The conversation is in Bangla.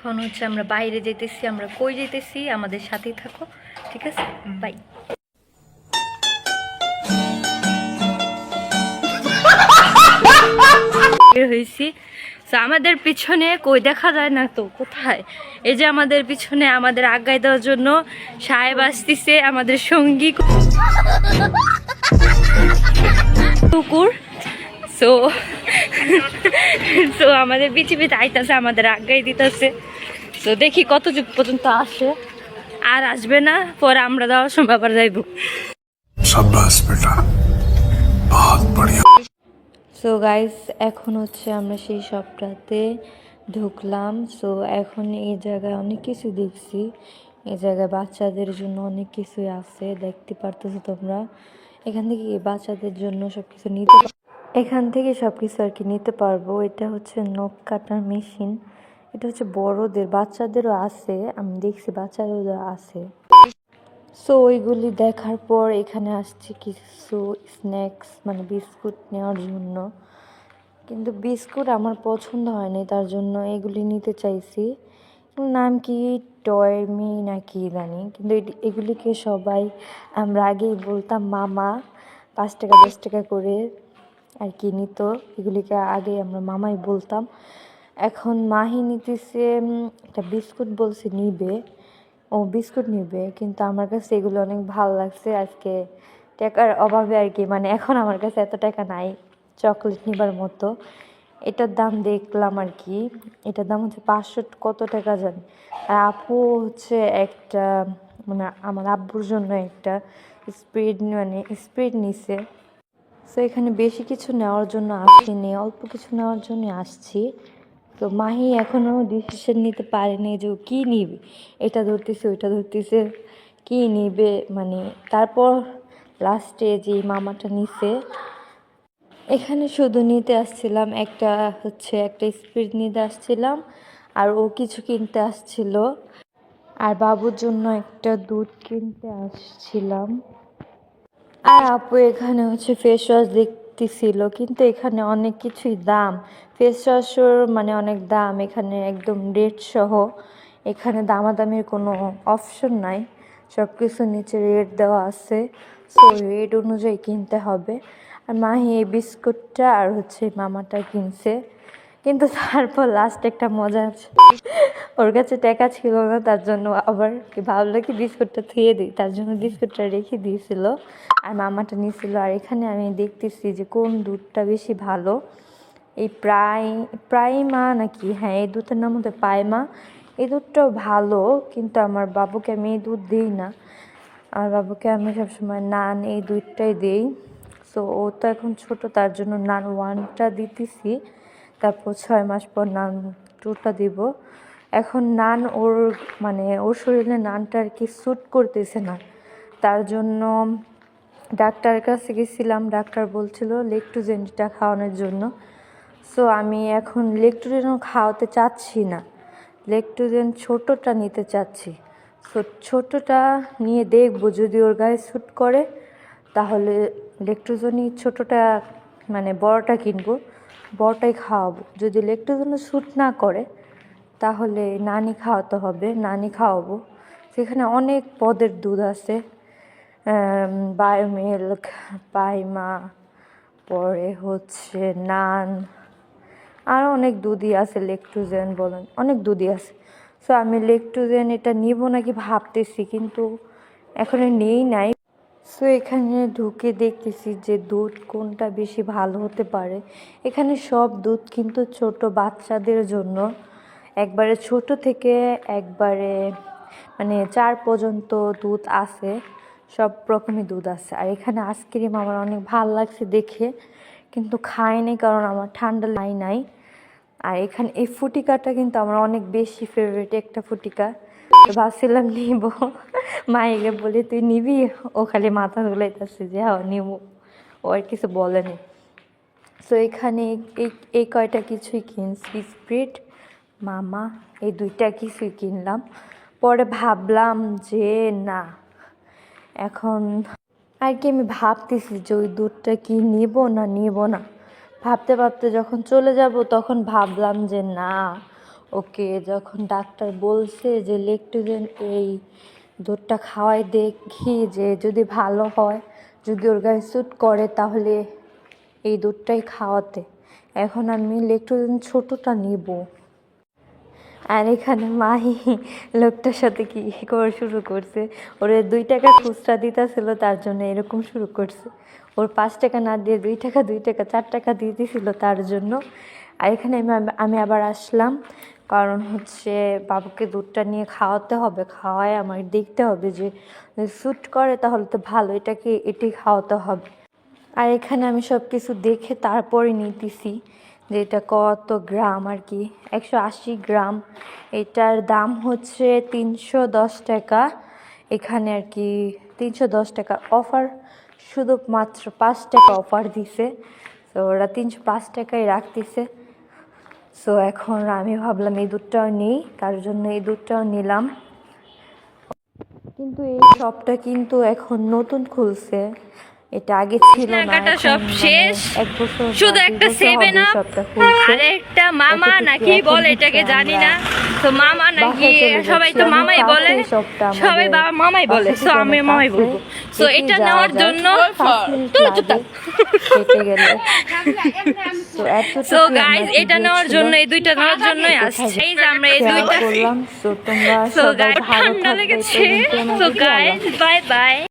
এখন হচ্ছে আমরা বাইরে যেতেছি, আমরা কই যেতেছি আমাদের সাথেই থাকো, ঠিক আছে? বাই। বের হয়েছি, তো আমাদের পিছনে কই দেখা যায় না তো কোথায়, এই যে আমাদের পিছনে আমাদের আগায় দেওয়ার জন্য সাহেব আসতেছে, আমাদের সঙ্গী কুকুর। সো সো আমাদের পিছিয়ে আইতাছে, আমাদের আগায় দিতেছে। তো দেখি কত যুগ পর্যন্ত আসে, আর আসবে না, পরে আমরা যাওয়ার সময় আবার যাইব। সো গাইস, এখন হচ্ছে আমরা সেই শপটাতে ঢুকলাম। সো এখন এই জায়গায় অনেক কিছু দেখছি, এই জায়গায় বাচ্চাদের জন্য অনেক কিছুই আছে, দেখতে পারতেছো তোমরা। এখান থেকে বাচ্চাদের জন্য সবকিছু নিতে, এখান থেকে সবকিছু আর কি নিতে পারবো। এটা হচ্ছে নখ কাটার মেশিন, এটা হচ্ছে বড়দের, বাচ্চাদেরও আছে, আমি দেখছি বাচ্চাদেরও আছে। সো ওইগুলি দেখার পর এখানে আসছি কিছু স্ন্যাক্স মানে বিস্কুট নেওয়ার জন্য, কিন্তু বিস্কুট আমার পছন্দ হয়নি, তার জন্য এগুলি নিতে চাইছি। নাম কি টয়মি না কি জানি, কিন্তু এগুলিকে সবাই আমরা আগেই বলতাম মামা, 5 টাকা 10 টাকা করে আর কি নিত, এগুলিকে আগে আমরা মামাই বলতাম। এখন মাহি নিতেছে একটা বিস্কুট, বলছে নিবে, ও বিস্কুট নিবে, কিন্তু আমার কাছে এগুলো অনেক ভালো লাগছে। আজকে টাকার অভাবে আর কি, মানে এখন আমার কাছে এত টাকা নাই চকলেট নিবার মতো। এটার দাম দেখলাম আর কি, এটার দাম হচ্ছে 500 কত টাকা জানি। আর আপু হচ্ছে একটা, মানে আমার আব্বুর জন্য একটা স্পিড মানে স্পিড নিছে। সো এখানে বেশি কিছু নেওয়ার জন্য আসিনি, অল্প কিছু নেওয়ার জন্য আসছি। তো মাহি এখনও ডিসিশন নিতে পারেনি যে ও কী নিবে, এটা ধরতেছে ওইটা ধরতেছে, কী নিবে মানে। তারপর লাস্টে যে মামাটা নিছে, এখানে শুধু নিতে আসছিলাম একটা, হচ্ছে একটা স্পিড নিতে আসছিলাম, আর ও কিছু কিনতে আসছিল, আর বাবুর জন্য একটা দুধ কিনতে আসছিলাম। আর আপু এখানে হচ্ছে ফেস ওয়াশ দেখতেছিল, কিন্তু এখানে অনেক কিছুই দাম, ফেস ওয়াশের মানে অনেক দাম, এখানে একদম রেট সহ, এখানে দামাদামির কোনো অপশন নাই, সব কিছু নিচে রেট দেওয়া আছে। সো রেট অনুযায়ী কিনতে হবে। আর মাহি এই বিস্কুটটা আর হচ্ছে মামাটা কিনছে, কিন্তু তারপর লাস্ট একটা মজা আছে, ওর কাছে টাকা ছিল না, তার জন্য আবার ভাবলো কি বিস্কুটটা থুয়ে দিই, তার জন্য বিস্কুটটা রেখে দিয়েছিল আর মামাটা নিয়েছিল। আর এখানে আমি দেখতেছি যে কোন দুধটা বেশি ভালো, এই প্রাইমা নাকি, হ্যাঁ এই দুধের নাম হচ্ছে পাইমা, এই দুধটাও ভালো, কিন্তু আমার বাবুকে আমি এই দুধ দিই না, আমার বাবুকে আমি সবসময় নান এই দুধটাই দিই। সো ও তো এখন ছোট, তার জন্য নান 1টা দিতেছি, তারপর 6 মাস পর নান 2টা দিব। এখন নান ওর মানে ওর শরীরে নানটা আর কি স্যুট করতেছে না, তার জন্য ডাক্তারের কাছে গেছিলাম, ডাক্তার বলছিল লেকটোজেনটা খাওয়ানোর জন্য। সো আমি এখন লেকটোজেনও খাওয়াতে চাচ্ছি না, লেকটোজেন ছোটোটা নিতে চাচ্ছি। সো ছোটোটা নিয়ে দেখবো, যদি ওর গায়ে স্যুট করে তাহলে লেকটোজেনই ছোটোটা মানে বড়টা কিনবো, বড়টাই খাওয়াবো। যদি লেকটোজেনও স্যুট না করে তাহলে নানি খাওয়াতে হবে, নানি খাওয়াবো। সেখানে অনেক পদের দুধ আছে, বায়োমিল্ক, পাইমা, পরে হচ্ছে নান, আরও অনেক দুধই আছে, লেকটোজেন বলেন, অনেক দুধই আছে। সো আমি লেকটোজেন এটা নিব নাকি ভাবতেছি, কিন্তু এখনো নেই নাই। সো এখানে ঢুকে দেখতেছি যে দুধ কোনটা বেশি ভালো হতে পারে। এখানে সব দুধ কিন্তু ছোট বাচ্চাদের জন্য, একবারে ছোট থেকে একবারে মানে 4 পর্যন্ত দুধ আছে, সব রকমই দুধ আছে। আর এখানে আইসক্রিম আমার অনেক ভালো লাগছে দেখে, কিন্তু খাইনি কারণ আমার ঠান্ডা নাই। আর এখানে এই ফুটিকাটা কিন্তু আমার অনেক বেশি ফেভারিট একটা ফুটিকা, ভাবছিলাম নিব, মাইকে বলি তুই নিবি, ও খালি মাথা ধুলাইতেছে যে হ্যাঁ নিব, ও আর কিছু বলেনি। সো এখানে এই কয়টা কিছুই কিনছি, স্প্রিট, মামা, এই 2টা কিছুই কিনলাম। পরে ভাবলাম যে না, এখন আর কি আমি ভাবতেছি যে ওই দুধটা কি নিব না নিব না, ভাবতে ভাবতে যখন চলে যাব তখন ভাবলাম যে না, ওকে যখন ডাক্তার বলছে যে লেকটোজেন এই দুধটা খাওয়াই দেখি যে যদি ভালো হয়, যদি ওর গায়ে স্যুট করে তাহলে এই দুধটাই খাওয়াতে। এখন আমি লেকটোজেন ছোটোটা নিব। আর এখানে মাহি লোকটার সাথে কি করে শুরু করছে, ওরে 2 টাকা খুচরা দিতেছিল তার জন্য এরকম শুরু করছে। ওর 5 টাকা না দিয়ে 2 টাকা 2 টাকা 4 টাকা দিয়ে দিয়েছিল তার জন্য। আর এখানে আমি আবার আসলাম কারণ হচ্ছে বাবুকে দুধটা নিয়ে খাওয়াতে হবে, খাওয়ায় আমার দেখতে হবে যে স্যুট করে তাহলে তো ভালো, এটাই খাওয়াতে হবে। আর এখানে আমি সব কিছু দেখে তারপরে নিতেছি যে এটা কত গ্রাম আর কি। 180 গ্রাম, এটার দাম হচ্ছে 310 টাকা এখানে আর কি। 310 টাকা অফার, শুধুমাত্র 5 টাকা অফার দিছে, তো ওরা 305 টাকায় রাখতেছে। সো এখন আমি ভাবলাম এই দুধটাও নিই, তার জন্য এই দুধটাও নিলাম। কিন্তু এই শপটা কিন্তু এখন নতুন খুলছে, এটা আগে ছিল না। সব শেষ, এক বছর শুধু একটা 7 আপ আর একটা মামা নাকি বলে এটাকে জানি না। তো মামা নাকি সবাই তো মামাই বলে, সবাই বাবা মামাই বলে, সো আমি মামাই বলবো। সো এটা নেওয়ার জন্য সো গাইস এটা নেওয়ার জন্য, এই দুইটা নেওয়ার জন্যই আসছি। এই যে আমরা এই দুইটা, সো গাইস ঠান্ডা লেগেছে। So guys bye bye.